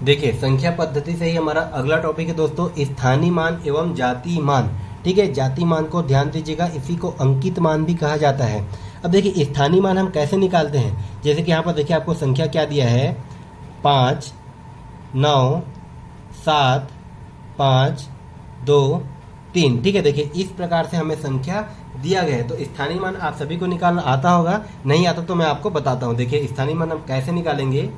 देखिए संख्या पद्धति से ही हमारा अगला टॉपिक है दोस्तों, स्थानीय मान एवं जातीय मान। ठीक है, जातीय मान को ध्यान दीजिएगा, इसी को अंकित मान भी कहा जाता है। अब देखिए स्थानीय मान हम कैसे निकालते हैं, जैसे कि यहाँ पर देखिए आपको संख्या क्या दिया है, 5 9 7 5 2 3। ठीक है, देखिए इस प्रकार से हमें संख्या दिया गया है। तो स्थानीय मान आप सभी को निकालना आता होगा, नहीं आता तो मैं आपको बताता हूँ। देखिए स्थानीय मान हम कैसे निकालेंगे,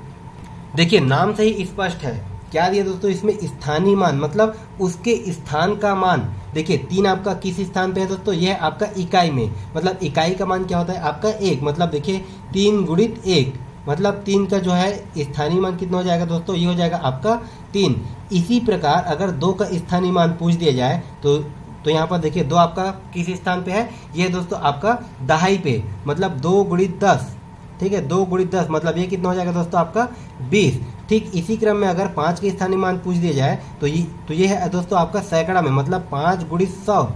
देखिए नाम से ही स्पष्ट है, क्या दिया दोस्तों इसमें, स्थानीय मान मतलब उसके स्थान का मान। देखिए 3 आपका किस स्थान पे है दोस्तों, यह है आपका इकाई में, मतलब इकाई का मान क्या होता है आपका 1, मतलब देखिए 3 गुणित 1 मतलब 3 का जो है स्थानीय मान कितना हो जाएगा दोस्तों, ये हो जाएगा आपका 3। इसी प्रकार अगर 2 का स्थानीय मान पूछ दिया जाए तो यहाँ पर देखिए 2 आपका किस स्थान पे है, ये दोस्तों आपका दहाई पे, मतलब 2 गुणित 10। ठीक है, 2 गुणित 10 मतलब ये कितना हो जाएगा दोस्तों आपका 20। ठीक इसी क्रम में अगर 5 के स्थानीय मान पूछ दिया जाए तो ये है दोस्तों आपका सैकड़ा में, मतलब 5 गुणित 100।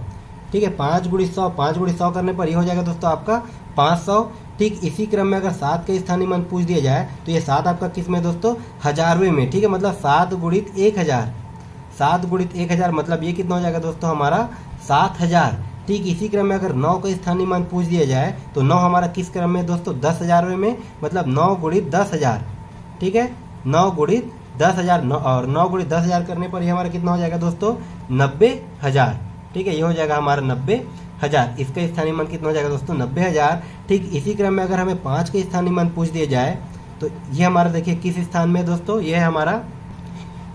ठीक है, 5 गुणित 100 करने पर ये हो जाएगा दोस्तों आपका 500। ठीक इसी क्रम में अगर 7 के स्थानीय मान पूछ दिया जाए तो ये 7 आपका किस में दोस्तों, हजारवे में। ठीक है, मतलब 7 गुणित 1000, 7 गुणित 1000 मतलब ये कितना हो जाएगा दोस्तों हमारा 7000। ठीक इसी क्रम में अगर 9 का स्थानीय मान पूछ दिया जाए तो 9 हमारा किस क्रम में दोस्तों, 10,000 में, मतलब 9 गुणित 10,000। ठीक है, 9 गुणित 10,000 और 9 गुणित 10,000 करने पर ये हमारा कितना हो जाएगा दोस्तों, 90,000। ठीक है, ये हो जाएगा हमारा 90,000। इसका स्थानीय मान कितना हो जाएगा दोस्तों, 90,000। ठीक इसी क्रम में अगर हमें 5 के स्थानीय मान पूछ दिया जाए तो ये हमारा देखिए किस स्थान में दोस्तों, ये है हमारा,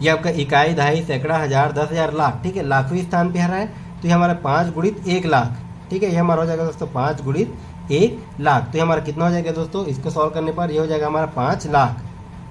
ये आपका इकाई, दहाई, सैकड़ा, हजार, 10,000, लाख। ठीक है, लाखवें स्थान पे आ रहा है, तो ये हमारा 5 गुणित 1 लाख। ठीक है, ये हमारा हो जाएगा दोस्तों 5 गुणित 1 लाख। तो ये हमारा कितना हो जाएगा दोस्तों, इसको सॉल्व करने पर ये हो जाएगा हमारा 5 लाख।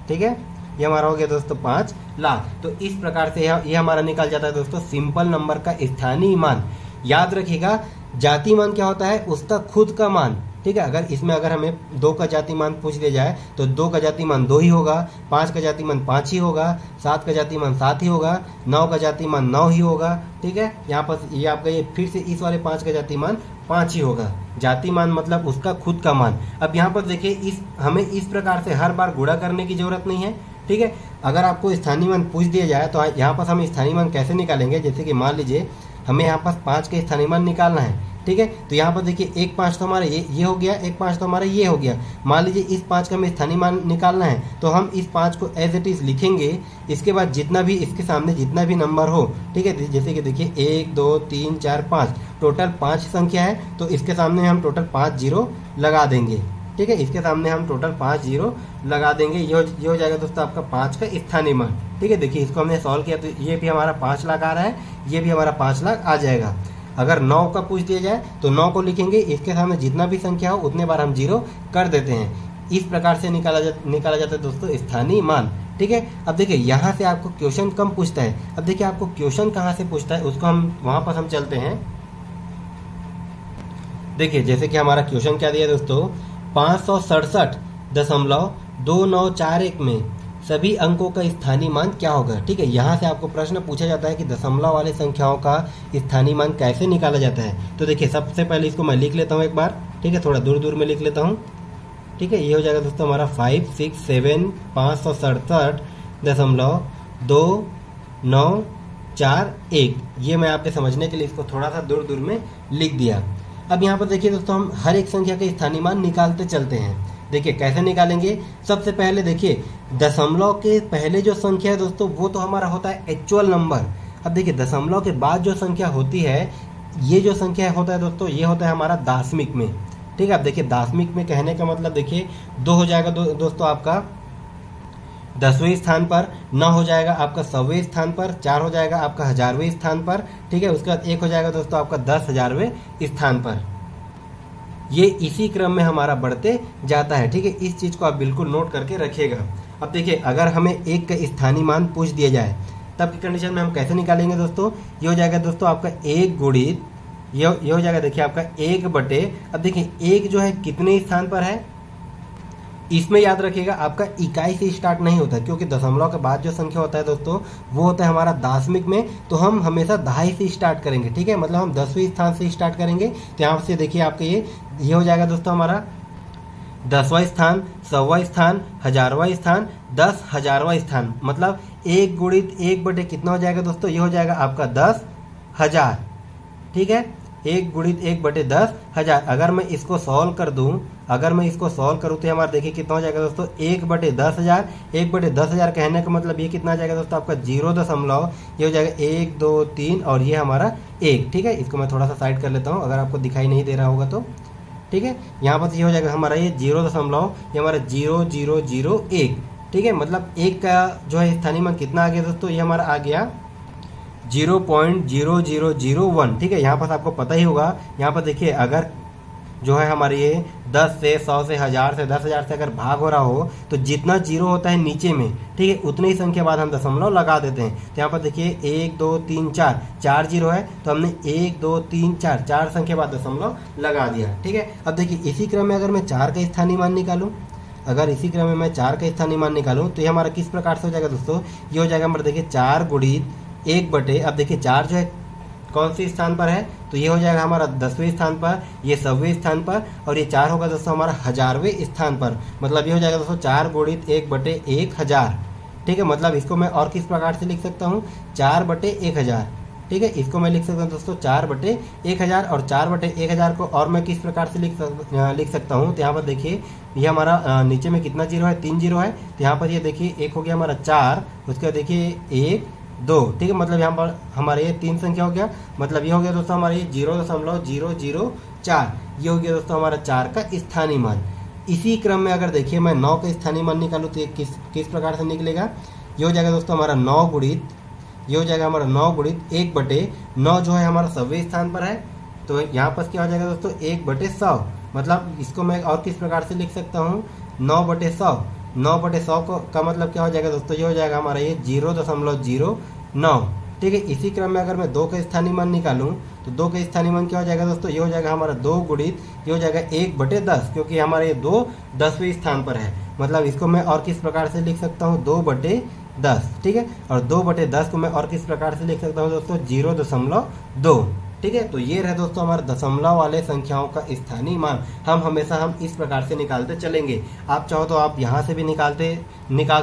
ठीक है, ये हमारा हो गया दोस्तों 5 लाख। तो इस प्रकार से ये हमारा निकल जाता है दोस्तों सिंपल नंबर का स्थानीय मान। याद रखिएगा जातीय मान क्या होता है, उसका खुद का मान। ठीक है, अगर हमें 2 का जातीय मान पूछ दिया जाए तो 2 का जातीय मान 2 ही होगा, 5 का जातीय मान 5 ही होगा, 7 का जातीय मान 7 ही होगा, 9 का जातीय मान 9 ही होगा। ठीक है, यहाँ पर ये आपका ये फिर से इस वाले 5 का जातीय मान 5 ही होगा। जातीय मान मतलब उसका खुद का मान। अब यहाँ पर देखिए हमें इस प्रकार से हर बार गुणा करने की जरूरत नहीं है। ठीक है, अगर आपको स्थानीय मान पूछ दिया जाए तो यहाँ पर हम स्थानीय मान कैसे निकालेंगे, जैसे कि मान लीजिए हमें यहाँ पर 5 के स्थानीय मान निकालना है। ठीक है, तो यहाँ पर देखिए 1 5 तो हमारा ये हो गया, 1 5 तो हमारा ये हो गया। मान लीजिए इस 5 का हमें स्थानीय मान निकालना है तो हम इस 5 को एज इट इज लिखेंगे। इसके बाद जितना भी इसके सामने जितना भी नंबर हो, ठीक है, जैसे कि देखिए 1 2 3 4 5 टोटल 5 संख्या है, तो इसके सामने हम टोटल 5 जीरो लगा देंगे। ठीक है, इसके सामने हम टोटल 5 जीरो लगा देंगे। ये हो जाएगा दोस्तों आपका 5 का स्थानीय मान। ठीक है, देखिए इसको हमने सॉल्व किया तो ये भी हमारा 5 लाख आ रहा है, ये भी हमारा 5 लाख आ जाएगा। अगर 9 का पूछ दिया जाए तो 9 को लिखेंगे, इसके सामने जितना भी संख्या हो उतने बार हम जीरो कर देते हैं। इस प्रकार से निकाला जाता है दोस्तों स्थानीय मान। ठीक है, अब देखिए यहाँ से आपको क्वेश्चन कम पूछता है। अब देखिए आपको क्वेश्चन कहाँ से पूछता है, उसको हम वहां पर हम चलते हैं। देखिए जैसे कि हमारा क्वेश्चन क्या दिया दोस्तों, 567.2941 में सभी अंकों का स्थानीय मान क्या होगा। ठीक है, यहाँ से आपको प्रश्न पूछा जाता है कि दशमलव वाले संख्याओं का स्थानीय मान कैसे निकाला जाता है। तो देखिए सबसे पहले इसको मैं लिख लेता हूँ एक बार। ठीक है, थोड़ा दूर दूर में लिख लेता हूँ। ठीक है, ये हो जाएगा दोस्तों हमारा 567.2941। ये मैं आपके समझने के लिए इसको थोड़ा सा दूर दूर में लिख दिया। अब यहाँ पर देखिए दोस्तों हम हर एक संख्या का स्थानीय मान निकालते चलते हैं। देखिए कैसे निकालेंगे, सबसे पहले देखिए दशमलव के पहले जो संख्या है दोस्तों वो तो हमारा होता है एक्चुअल नंबर। अब देखिए दशमलव के बाद जो संख्या होती है, ये जो संख्या होता है दोस्तों ये होता है हमारा दाशमिक में। ठीक है, अब देखिए दाशमिक में कहने का मतलब देखिए 2 हो जाएगा दोस्तों आपका 10वें स्थान पर, 9 हो जाएगा आपका 100वें स्थान पर, 4 हो जाएगा आपका 1000वें स्थान पर। ठीक है, उसके बाद 1 हो जाएगा दोस्तों आपका 10,000वें स्थान पर। ये इसी क्रम में हमारा बढ़ते जाता है। ठीक है, इस चीज को आप बिल्कुल नोट करके रखिएगा। अब देखिए अगर हमें 1 का स्थानीय मान पूछ दिया जाए तब की कंडीशन में हम कैसे निकालेंगे दोस्तों, ये हो जाएगा दोस्तों आपका 1 गुणित ये हो जाएगा देखिए आपका 1 बटे, अब देखिए 1 जो है कितने स्थान पर है, इसमें याद रखिएगा आपका इकाई से स्टार्ट नहीं होता, क्योंकि दशमलव के बाद जो संख्या होता है दोस्तों वो होता है हमारा दाशमिक में, तो हम हमेशा दहाई से स्टार्ट करेंगे। ठीक है, मतलब हम 10वें स्थान से स्टार्ट करेंगे। तो यहाँ से देखिए आपका ये हो जाएगा दोस्तों हमारा 10वां स्थान, 100वां स्थान, 1000वां स्थान, 10,000वां स्थान। मतलब 1 गुणित 1 बटे कितना हो जाएगा दोस्तों, ये हो जाएगा आपका 10,000। ठीक है, 1 गुणित 1 बटे 10,000। अगर मैं इसको सॉल्व कर दूं, तो हमारा देखिए कितना हो जाएगा दोस्तों, 1 बटे 10,000। 1 बटे 10,000 कहने का मतलब ये कितना आ जाएगा दोस्तों, आपका 0 ये हो जाएगा 1 2 3 और ये हमारा 1। ठीक है, इसको मैं थोड़ा सा साइड कर लेता हूँ अगर आपको दिखाई नहीं दे रहा होगा तो। ठीक है, यहाँ पर ये हो जाएगा हमारा ये 0 दशमलव, ये हमारा 0,0,0,1। ठीक है, मतलब 1 का जो है स्थानीय मान कितना आ गया दोस्तों, ये हमारा आ गया 0.0001। ठीक है, यहाँ पर आपको पता ही होगा, यहाँ पर देखिए अगर जो है हमारे ये 10 से 100 से 1000 से 10,000 से अगर भाग हो रहा हो तो जितना जीरो होता है नीचे में, ठीक है, उतनी ही संख्या बाद हम दशमलव लगा देते हैं। तो यहाँ पर देखिए 1 2 3 4, 4 जीरो है तो हमने 1 2 3 4, 4 संख्या बाद दशमलव लगा दिया। ठीक है, अब देखिए इसी क्रम में अगर मैं 4 का स्थानीय मान निकालूं, तो ये हमारा किस प्रकार से हो जाएगा दोस्तों, ये हो जाएगा हमारा देखिए 4 गुणित 1 बटे, अब देखिए 4 जो है कौन से स्थान पर है, तो ये हो जाएगा हमारा 10वें स्थान पर, ये 100वें स्थान पर, और ये 4 होगा दोस्तों हमारा 1000वें स्थान पर। मतलब ये हो जाएगा दोस्तों 4 गुणित 1 बटे 1000। ठीक है, मतलब इसको मैं और किस प्रकार से लिख सकता हूँ, 4 बटे 1000। ठीक है, इसको मैं लिख सकता हूँ दोस्तों 4 बटे 1000, और 4 बटे 1000 को और मैं किस प्रकार से लिख सकता हूँ, तो यहाँ पर देखिए ये हमारा नीचे में कितना जीरो है, 3 जीरो है, तो यहाँ पर ये देखिए एक हो गया हमारा 4, उसके बाद देखिए 1 2। ठीक है, मतलब यहाँ पर हमारे ये 3 संख्या हो गया, मतलब ये हो गया दोस्तों हमारे ये 0.004, ये हो गया दोस्तों हमारा 4 का स्थानीय मान। इसी क्रम में अगर देखिए मैं 9 का स्थानीय मान निकालूँ तो ये किस प्रकार से निकलेगा, ये हो जाएगा दोस्तों हमारा 9 गुणित, ये हो जाएगा हमारा 9 गुणित 1 बटे 9 जो है हमारा 100वें स्थान पर है, तो यहाँ पर क्या हो जाएगा दोस्तों 1 बटे 100। मतलब इसको मैं और किस प्रकार से लिख सकता हूँ, 9 बटे 100। 9 बटे 100 का मतलब क्या हो जाएगा दोस्तों, ये हो जाएगा हमारा ये 0.09। ठीक है, इसी क्रम में अगर मैं 2 का स्थानीय मान निकालूं तो 2 का स्थानीय मान क्या हो जाएगा दोस्तों, ये हो जाएगा हमारा 2 गुणित, ये हो जाएगा 1 बटे 10, क्योंकि हमारा ये 2 10वें स्थान पर है। मतलब इसको मैं और किस प्रकार से लिख सकता हूँ, 2 बटे 10। ठीक है, और 2 बटे 10 को मैं और किस प्रकार से लिख सकता हूँ दोस्तों, 0.2। ठीक है, तो ये रहे दोस्तों हमारे दशमलव वाले संख्याओं का स्थानीय मान। हम हमेशा इस प्रकार से निकालते चलेंगे। आप चाहो तो आप यहाँ से भी निकाल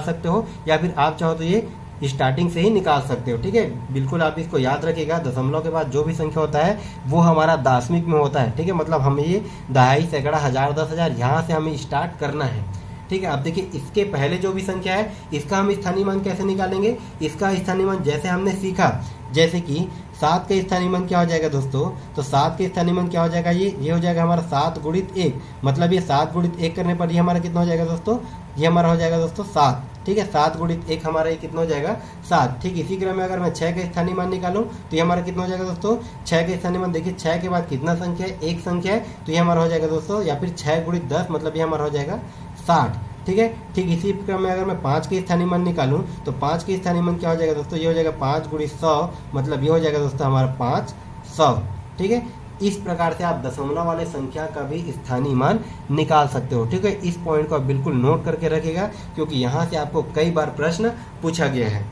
सकते हो, या फिर आप चाहो तो ये स्टार्टिंग से ही निकाल सकते हो। ठीक है, बिल्कुल आप इसको याद रखिएगा, दशमलव के बाद जो भी संख्या होता है वो हमारा दशमिक में होता है। ठीक है, मतलब हमें ये दहाई, सैकड़ा, 1000, 10,000 यहाँ से हमें स्टार्ट करना है। ठीक है, अब देखिए इसके पहले जो भी संख्या है इसका हम स्थानीय मान कैसे निकालेंगे। इसका स्थानीय मान जैसे हमने सीखा, जैसे कि 7 का स्थानीय मान क्या हो जाएगा दोस्तों, तो 7 का स्थानीय मान क्या हो जाएगा, ये हो जाएगा हमारा 7 गुणित 1। मतलब ये 7 गुणित 1 करने पर ये हमारा कितना हो जाएगा दोस्तों, ये हमारा हो जाएगा दोस्तों 7। ठीक है, 7 गुणित 1 हमारा ये कितना हो जाएगा, 7। ठीक, इसी क्रम में अगर मैं 6 का स्थानीय मान निकालूं तो ये हमारा कितना हो जाएगा दोस्तों, 6 का स्थानीय मान देखिए 6 के बाद कितना संख्या है, एक संख्या है, तो ये हमारा हो जाएगा दोस्तों, या फिर 6 गुणित 10, मतलब ये हमारा हो जाएगा 60। ठीक है, ठीक इसी क्रम में अगर मैं 5 के स्थानीय मान निकालूं तो 5 के स्थानीय मान क्या हो जाएगा दोस्तों, ये हो जाएगा 5 गुणित 100, मतलब ये हो जाएगा दोस्तों हमारा 500। ठीक है, इस प्रकार से आप दशमलव वाले संख्या का भी स्थानीय मान निकाल सकते हो। ठीक है, इस पॉइंट को आप बिल्कुल नोट करके रखिएगा, क्योंकि यहाँ से आपको कई बार प्रश्न पूछा गया है।